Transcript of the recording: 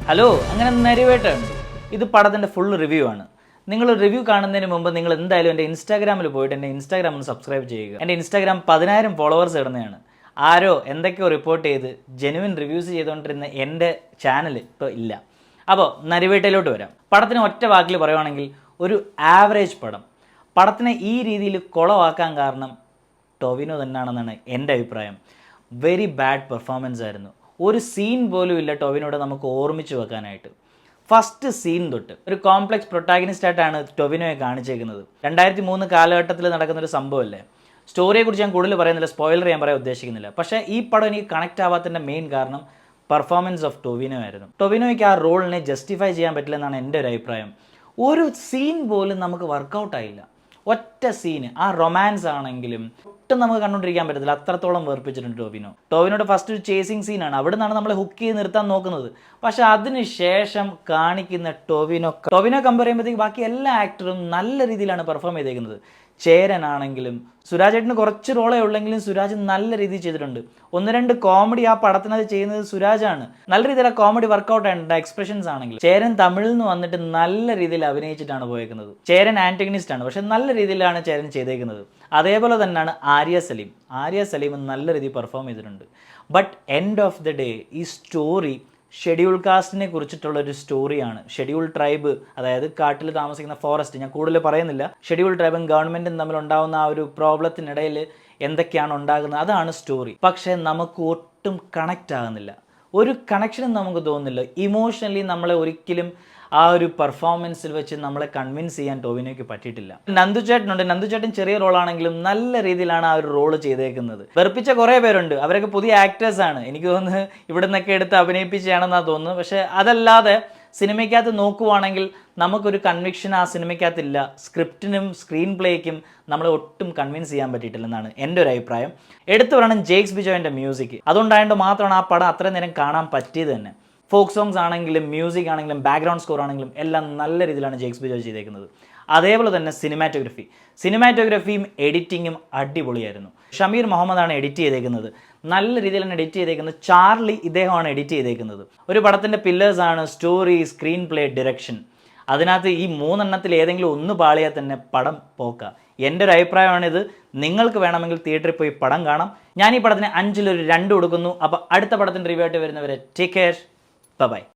Hello, അങ്ങനെ നരിവേട്ടുണ്ട്. ഇത് പടത്തിൻ്റെ ഫുൾ റിവ്യൂ ആണ്. നിങ്ങൾ റിവ്യൂ കാണുന്നതിന് മുമ്പ് നിങ്ങൾ എന്തായാലും എൻ്റെ ഇൻസ്റ്റാഗ്രാമിൽ പോയിട്ട് എൻ്റെ ഇൻസ്റ്റാഗ്രാം ഒന്ന് സബ്സ്ക്രൈബ് ചെയ്യുക. എൻ്റെ ഇൻസ്റ്റാഗ്രാം 10,000 ഫോളോവേഴ്സ് ഇടുന്നതാണ്. ആരോ എന്തൊക്കെയോ റിപ്പോർട്ട് ചെയ്ത് ജെനുവിൻ റിവ്യൂസ് ചെയ്തുകൊണ്ടിരുന്ന എൻ്റെ ചാനൽ ഇപ്പോൾ ഇല്ല. അപ്പോൾ നരിവേട്ടയിലോട്ട് വരാം. പടത്തിന് ഒറ്റ വാക്കിൽ പറയുവാണെങ്കിൽ ഒരു ആവറേജ് പടം. പടത്തിനെ ഈ രീതിയിൽ കുളമാക്കാൻ കാരണം ടൊവിനോ തന്നെയാണെന്നാണ് എൻ്റെ അഭിപ്രായം. വെരി ബാഡ് പെർഫോമൻസ് ആയിരുന്നു. ഒരു സീൻ പോലും ഇല്ല ടൊവിനോട് നമുക്ക് ഓർമ്മിച്ച് വെക്കാനായിട്ട്. ഫസ്റ്റ് സീൻ തൊട്ട് ഒരു കോംപ്ലക്സ് പ്രൊട്ടാഗനിസ്റ്റായിട്ടാണ് ടൊവിനോയെ കാണിച്ചേക്കുന്നത്. 2003 കാലഘട്ടത്തിൽ നടക്കുന്നൊരു സംഭവമല്ലേ. സ്റ്റോറിയെക്കുറിച്ച് ഞാൻ കൂടുതൽ പറയുന്നില്ല, സ്പോയിലർ ഞാൻ പറയാൻ ഉദ്ദേശിക്കുന്നില്ല. പക്ഷേ ഈ പടം എനിക്ക് കണക്റ്റ് ആവാത്തതിൻ്റെ മെയിൻ കാരണം പെർഫോമൻസ് ഓഫ് ടൊവിനോ ആയിരുന്നു. ടൊവിനോയ്ക്ക് ആ റോളിനെ ജസ്റ്റിഫൈ ചെയ്യാൻ പറ്റില്ലെന്നാണ് എൻ്റെ ഒരു അഭിപ്രായം. ഒരു സീൻ പോലും നമുക്ക് വർക്കൗട്ടായില്ല. ഒറ്റ സീന്, ആ റൊമാൻസ് ആണെങ്കിലും ഒട്ടും നമുക്ക് കണ്ടുകൊണ്ടിരിക്കാൻ പറ്റത്തില്ല. അത്രത്തോളം വേർപ്പിച്ചിട്ടുണ്ട് ടൊവിനോയുടെ ഫസ്റ്റ് ഒരു ചേസിങ് സീനാണ്. അവിടെ നിന്നാണ് നമ്മളെ ഹുക്ക് ചെയ്ത് നിർത്താൻ നോക്കുന്നത്. പക്ഷെ അതിന് ശേഷം കാണിക്കുന്ന ടൊവിനോ കമ്പയർ ചെയ്യുമ്പോഴത്തേക്ക് ബാക്കി എല്ലാ ആക്ടറും നല്ല രീതിയിലാണ് പെർഫോം ചെയ്തേക്കുന്നത്. ചേരനാണെങ്കിലും സുരാജേട്ടന് കുറച്ച് റോളേ ഉള്ളെങ്കിലും സുരാജ് നല്ല രീതിയിൽ ചെയ്തിട്ടുണ്ട്. 1-2 കോമഡി ആ പടത്തിനകത്ത് ചെയ്യുന്നത് സുരാജാണ്. നല്ല രീതിയിൽ ആ കോമഡി വർക്കൗട്ട് ആയിട്ടുണ്ട്. എക്സ്പ്രഷൻസ് ആണെങ്കിലും ചേരൻ തമിഴിൽ നിന്ന് വന്നിട്ട് നല്ല രീതിയിൽ അഭിനയിച്ചിട്ടാണ് പോയേക്കുന്നത്. ചേരൻ ആന്റഗണിസ്റ്റ് ആണ്, പക്ഷെ നല്ല രീതിയിലാണ് ചേരൻ ചെയ്തേക്കുന്നത്. അതേപോലെ തന്നെയാണ് ആര്യ സലീം നല്ല രീതിയിൽ പെർഫോം ചെയ്തിട്ടുണ്ട്. But end of the day ഈ സ്റ്റോറി ഷെഡ്യൂൾ കാസ്റ്റിനെ കുറിച്ചിട്ടുള്ളൊരു സ്റ്റോറിയാണ്. ഷെഡ്യൂൾ ട്രൈബ്, അതായത് കാട്ടിൽ താമസിക്കുന്ന ഫോറസ്റ്റ്, ഞാൻ കൂടുതൽ പറയുന്നില്ല. ഷെഡ്യൂൾ ട്രൈബും ഗവൺമെൻറ്റും തമ്മിൽ ഉണ്ടാകുന്ന ആ ഒരു പ്രോബ്ലത്തിനിടയിൽ എന്തൊക്കെയാണ് ഉണ്ടാകുന്നത്, അതാണ് സ്റ്റോറി. പക്ഷേ നമുക്ക് ഒട്ടും കണക്റ്റ് ആകുന്നില്ല. ഒരു കണക്ഷനും നമുക്ക് തോന്നുന്നില്ല. ഇമോഷണലി നമ്മളെ ഒരിക്കലും ആ ഒരു പെർഫോമൻസിൽ വെച്ച് നമ്മളെ കൺവിൻസ് ചെയ്യാൻ ടൊവിനോയ്ക്ക് പറ്റിയിട്ടില്ല. നന്ദുചേട്ടൻ ചെറിയ റോളാണെങ്കിലും നല്ല രീതിയിലാണ് ആ ഒരു റോള് ചെയ്തേക്കുന്നത്. വെറുപ്പിച്ച കുറേ പേരുണ്ട്, അവരൊക്കെ പുതിയ ആക്ടേഴ്സാണ്. എനിക്ക് തോന്നുന്നത് ഇവിടെ നിന്നൊക്കെ എടുത്ത് അഭിനയിപ്പിച്ചാണെന്നാണ് തോന്നുന്നത്. പക്ഷേ അതല്ലാതെ സിനിമയ്ക്കകത്ത് നോക്കുവാണെങ്കിൽ നമുക്കൊരു കൺവിക്ഷൻ ആ സിനിമയ്ക്കകത്തില്ല. സ്ക്രിപ്റ്റിനും സ്ക്രീൻ പ്ലേക്കും നമ്മളെ ഒട്ടും കൺവിൻസ് ചെയ്യാൻ പറ്റിയിട്ടില്ലെന്നാണ് എൻ്റെ ഒരു അഭിപ്രായം. എടുത്തു പറയണം ജെയ്ക്സ് ബിജോയിൻ്റെ മ്യൂസിക്. അതുകൊണ്ടായതുകൊണ്ട് മാത്രമാണ് ആ പടം അത്രയും നേരം കാണാൻ പറ്റിയത് തന്നെ. ഫോക്ക് സോങ്സ് ആണെങ്കിലും മ്യൂസിക് ആണെങ്കിലും ബാക്ക്ഗ്രൗണ്ട് സ്കോർ ആണെങ്കിലും എല്ലാം നല്ല രീതിയിലാണ് ജെയ്ക്സ് ബിജോയ് ചെയ്തേക്കുന്നത്. അതേപോലെ തന്നെ സിനിമാറ്റോഗ്രഫിയും എഡിറ്റിങ്ങും അടിപൊളിയായിരുന്നു. ഷമീർ മുഹമ്മദാണ് എഡിറ്റ് ചെയ്തേക്കുന്നത്. നല്ല രീതിയിലാണ് എഡിറ്റ് ചെയ്തേക്കുന്നത്. ചാർലി ഇദ്ദേഹമാണ് എഡിറ്റ് ചെയ്തേക്കുന്നത്. ഒരു പടത്തിൻ്റെ പില്ലേഴ്സാണ് സ്റ്റോറി, സ്ക്രീൻ പ്ലേ, ഡയറക്ഷൻ. അതിനകത്ത് ഈ 3 ഏതെങ്കിലും ഒന്ന് പാളിയാൽ തന്നെ പടം പോക്ക. എൻ്റെ ഒരു അഭിപ്രായമാണിത്. നിങ്ങൾക്ക് വേണമെങ്കിൽ തിയേറ്ററിൽ പോയി പടം കാണാം. ഞാൻ ഈ പടത്തിന് 5-ൽ ഒരു 2 കൊടുക്കുന്നു. അപ്പോൾ അടുത്ത പടത്തിൻ്റെ റിവ്യൂ ആയിട്ട് വരുന്നവരെ ടേക്ക് കെയർ, ബൈ.